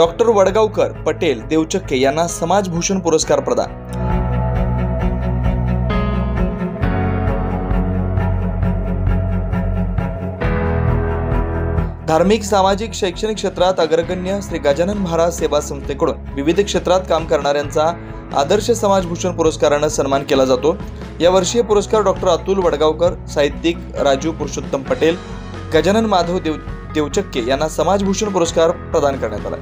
Doctor Wadgaonkar, Patel, Devchakke यांना समाजभूषण पुरस्कार प्रदान। धार्मिक, सामाजिक, शैक्षणिक क्षेत्रात अग्रगण्य श्री गजानन महाराज सेवा संस्थेकडून विविध क्षेत्रात काम करणाऱ्यांचा आदर्श समाजभूषण पुरस्काराने सन्मान केला जातो। या वर्षीय पुरस्कार डॉक्टर अतुल वडगावकर, साहित्यिक राजू पुरुषोत्तम पटेल, गजानन माधव देवचक्के यांना समाजभूषण पुरस्कार प्रदान करण्यात आला।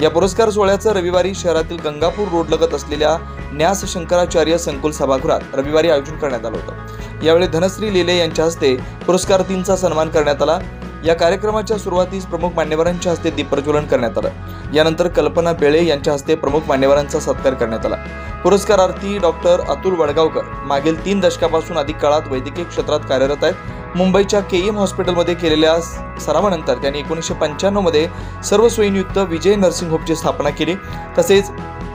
या पुरस्कार सोहळ्याचं रविवारी शहरातील गंगापूर रोड लगत असलेल्या न्यास शंकराचार्य संकुल सभागृहात रविवारी आयोजन करण्यात आलं होतं। यावेळी धनश्री लेले यांच्या हस्ते पुरस्कारार्थींचा सन्मान करण्यात आला। या कार्यक्रमाच्या सुरुवातीस प्रमुख मान्यवरांच्या हस्ते दीप प्रज्वलन करण्यात आलं। यानंतर कल्पना बेळे यांच्या हस्ते प्रमुख मान्यवरांचा सत्कार करण्यात आला। पुरस्कारार्थी डॉक्टर अतुल वडगावकर मागील 3 दशकापासून अधिक काळात वैद्यकीय क्षेत्रात कार्यरत आहेत। मुंबईच्या केईएम हॉस्पिटलमध्ये केलेल्या सरावानंतर त्यांनी 1995 मध्ये सर्व सोयींयुक्त विजय नर्सिंग होमची स्थापना केली। तसेच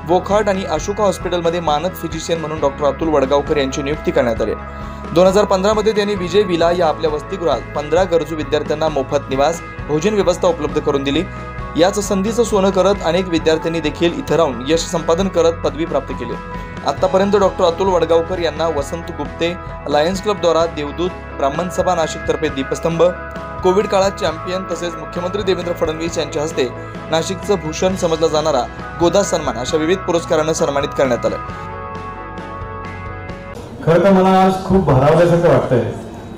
वोखार्ड आणि अशोका हॉस्पिटलमध्ये मानद फिजिशियन म्हणून डॉक्टर अतुल वडगावकर यांची नियुक्ती करण्यात आली। 2015 मध्ये त्यांनी विजय विला या आपल्या वसतिगृहात 15 गरजू विद्यार्थ्यांना मोफत निवास, भोजन व्यवस्था उपलब्ध करून दिली। याच संधीचं सोनं करत अनेक विद्यार्थ्यांनी देखील इथं राहून यश संपादन करत पदवी प्राप्त केली। आतापर्यंत डॉक्टर अतुल वडगावकर यांना वसंत गुप्ते, लायन्स क्लब द्वारा देवदूत, ब्राह्मण सभा नाशिक तर्फे दीपस्तंभ, कोविड काळात चॅम्पियन तसेच मुख्यमंत्री देवेंद्र फडणवीस यांच्या हस्ते नाशिकचं भूषण समजला जाणारा गोदा सन्मान अशा विविध पुरस्कारांना सन्मानित करण्यात आलं। खरं तर मला आज खूप भारावल्यासारखं वाटतंय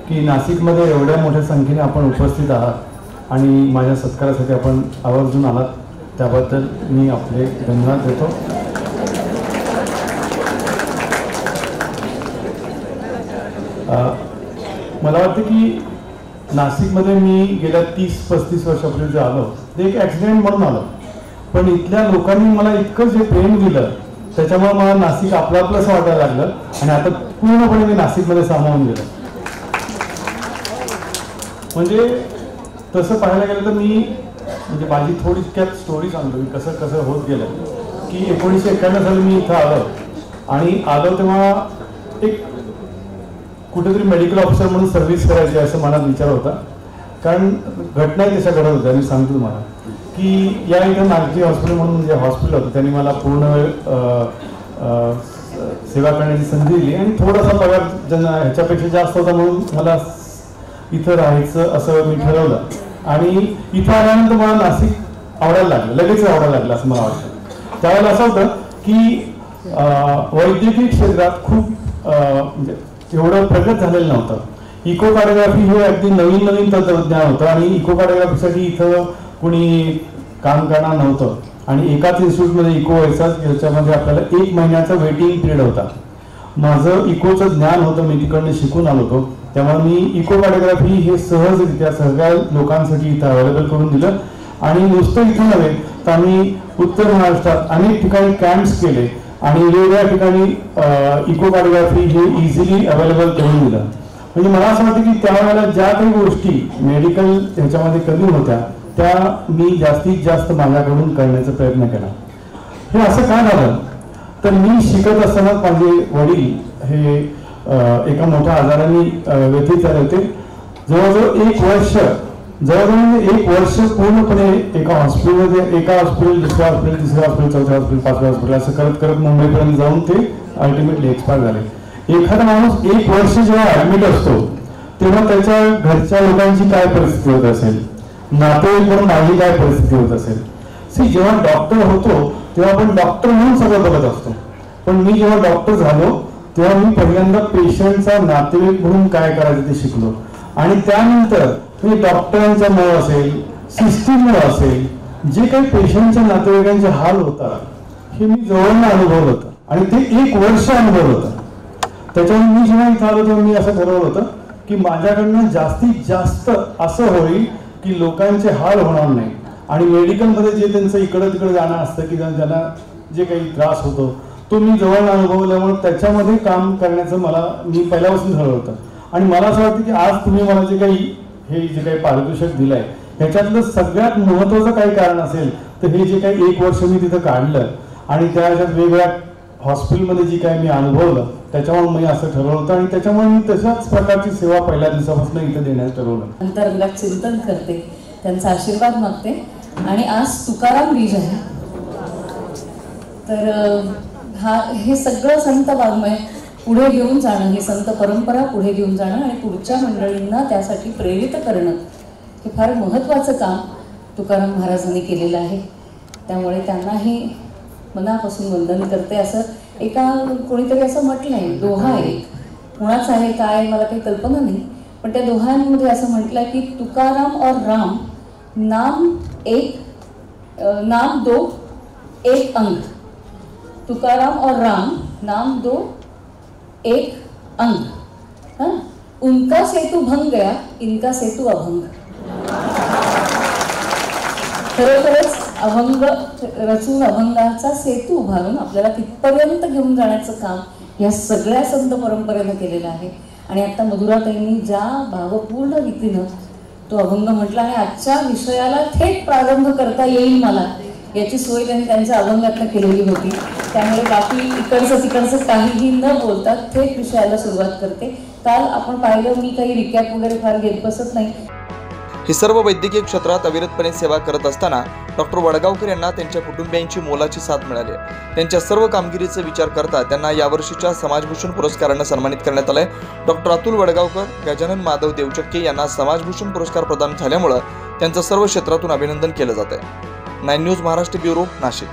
की नाशिकमध्ये एवढ्या मोठ्या संख्येने आपण उपस्थित आहात आणि माझ्या सत्कारासाठी आपण आवर्जून आलात, त्याबद्दल मी आपले धन्यवाद देतो। मला वाटतं की नाशिकमध्ये मी गेल्या 30-35 वर्षापूर्वी जे आलो ते एक ॲक्सिडेंट म्हणून आलो, पण इथल्या लोकांनी मला इतकं जे प्रेम दिलं त्याच्यामुळे मला नाशिक आपलं आपलंच वाटायला लागलं आणि आता पूर्णपणे मी नाशिकमध्ये सामावून गेलो। म्हणजे तसं पाहायला गेलं तर मी म्हणजे माझी थोडक्यात स्टोरी सांगतो मी कसं कसं होत गेलं की 1991 साली मी इथं आलो आणि आलो तेव्हा एक कुठेतरी मेडिकल ऑफिसर म्हणून सर्व्हिस करायची असं मनात विचार होता। कारण घटना तशा घडत होत्या। मी सांगतो तुम्हाला की या इथं नागजी हॉस्पिटल म्हणून जे हॉस्पिटल होतं त्यांनी मला पूर्ण वेळ सेवा करण्याची संधी दिली आणि थोडासा पगार ह्याच्यापेक्षा जास्त होता म्हणून मला इथं राहायचं असं मी ठरवलं आणि इथं आल्यानंतर मला नाशिक आवडायला लागलं, लगेच आवडायला लागलं असं मला वाटतं। त्यावेळेला असं होतं की वैद्यकीय क्षेत्रात खूप म्हणजे एवढं प्रगत झालेलं नव्हतं। इकोकार्डिओग्राफी हे अगदी नवीन तंत्रज्ञान होतं आणि इकोकार्डिओग्राफीसाठी इथं कुणी काम करणार नव्हतं आणि एकाच इन्स्टिट्यूटमध्ये इको व्हायचा, याच्यामध्ये आपल्याला 1 महिन्याचा वेटिंग पिरियड होता। माझं इकोचं ज्ञान होतं, मी तिकडनं शिकून आलो होतो, त्यामुळे मी इकोकार्डिओग्राफी हे सहजरित्या सगळ्या लोकांसाठी इथं अवेलेबल करून दिलं आणि नुसतं इथं नव्हे तर आम्ही उत्तर महाराष्ट्रात अनेक ठिकाणी कॅम्प्स केले आणि वेगवेगळ्या ठिकाणी इकोकार्डिओग्राफी हे इझिली अवेलेबल करून दिलं। म्हणजे मला असं वाटतं की त्यावेळेला ज्या काही गोष्टी मेडिकल ह्याच्यामध्ये कमी होत्या त्या मी जास्तीत जास्त माझ्याकडून करण्याचा प्रयत्न केला। हे असं काय झालं तर मी शिकत असताना माझे वडील हे एका मोठ्या आजाराने व्यथित झाले होते। जवळजवळ 1 वर्ष पूर्णपणे एका हॉस्पिटलमध्ये, एका हॉस्पिटल, दुसऱ्या हॉस्पिटल, तिसऱ्या हॉस्पिटल, चौथ्या हॉस्पिटल, 5व्या हॉस्पिटल असं करत करत मुंबईपर्यंत जाऊन ते अल्टिमेटली एक्सपायर झाले। एखादा माणूस 1 वर्ष जेव्हा ऍडमिट असतो तेव्हा त्याच्या घरच्या लोकांची काय परिस्थिती होत असेल, नातेवाईक म्हणून माझी काय परिस्थिती होत असेल। जेव्हा डॉक्टर होतो तेव्हा आपण डॉक्टर म्हणून सगळं बघत असतो, पण मी जेव्हा डॉक्टर झालो तेव्हा मी पहिल्यांदा पेशंटचा नातेवाईक म्हणून काय करायचं ते शिकलो आणि त्यानंतर मी डॉक्टरांचा मुळे असेल, सिस्टीममुळे असेल, जे काही पेशंटच्या नातेवाईकांचे हाल होतात हे मी जवळनं अनुभवलं होतं आणि ते 1 वर्ष अनुभवलं होतं। त्याच्यामुळे मी जेव्हा इथं आलो तेव्हा मी असं ठरवलं होतं की माझ्याकडनं जास्तीत जास्त असं होईल की लोकांचे हाल होणार नाही आणि मेडिकलमध्ये जे त्यांचं इकडं तिकडं जाणं असतं की ज्यांना जे काही त्रास होतो तो मी जवळ अनुभवल्यामुळे त्याच्यामध्ये काम करण्याचं मी पहिल्यापासून ठरवलं होतं। आणि मला असं वाटतं की आज तुम्ही मला जे काही पारितोषिक दिलंय ह्याच्यातलं सगळ्यात महत्त्वाचं काही कारण असेल तर हे जे काही 1 वर्ष मी तिथं काढलं आणि त्याच्यात वेगवेगळ्या हॉस्पिटलमध्ये जी काही मी अनुभवलं त्याच्यामुळे मी असं ठरवलं होतं आणि त्याच्यामुळे मी तशाच प्रकारची सेवा पहिल्या दिवसापासून इथं देण्याचं ठरवलं। अंतरंगात चिंतन करते, त्यांचा आशीर्वाद मागते आणि आज तुकाराम बीज आहे तर हे सगळं संत वाङ्मय पुढे घेऊन जाणं, ही संत परंपरा पुढे घेऊन जाणं आणि पुढच्या मंडळींना त्यासाठी प्रेरित करणं हे फार महत्त्वाचं काम तुकाराम महाराजांनी केलेलं आहे. त्यामुळे त्यांनाही मनापासून वंदन करते. असं एका कोणीतरी असं म्हटलं आहे, दोहा आहे, कुणाच आहे काय मला काही कल्पना नाही, पण त्या दोहांमध्ये असं म्हटलं की तुकाराम और राम नाम दो एक अंग. तुकाराम और राम नाम दो एक अंग. हाँ, उनका सेतु भंग गया, इनका सेतु अभंग. खरोखरच अभंग रचून अभंगाचा सेतू उभारून आपल्याला तिथपर्यंत घेऊन जाण्याचं काम या सगळ्या संत परंपरेनं केलेलं आहे. आणि आता मधुराताईंनी ज्या भावपूर्ण रीतीनं तो अभंग म्हटला आणि आजच्या विषयाला थेट प्रारंभ करता येईल मला याची सोय त्यांनी त्यांच्या अभंगातनं केलेली होती. त्यामुळे बाकी इकडचं तिकडचं काहीही न बोलता थेट विषयाला सुरुवात करते. काल आपण पाहिलं, मी काही रिकॅप वगैरे फार घेत बसत नाही. ही सर्व वैद्यकीय क्षेत्रात अविरतपणे सेवा करत असताना डॉक्टर वडगावकर यांना त्यांच्या कुटुंबियांची मोलाची साथ मिळाली. त्यांच्या सर्व कामगिरीचा विचार करता त्यांना यावर्षीच्या समाजभूषण पुरस्कारानं सन्मानित करण्यात आलंय. डॉक्टर अतुल वडगावकर, गजानन माधव देवचक्के यांना समाजभूषण पुरस्कार प्रदान झाल्यामुळे त्यांचं सर्व क्षेत्रातून अभिनंदन केलं जात आहे. 9 न्यूज महाराष्ट्र ब्युरो, नाशिक.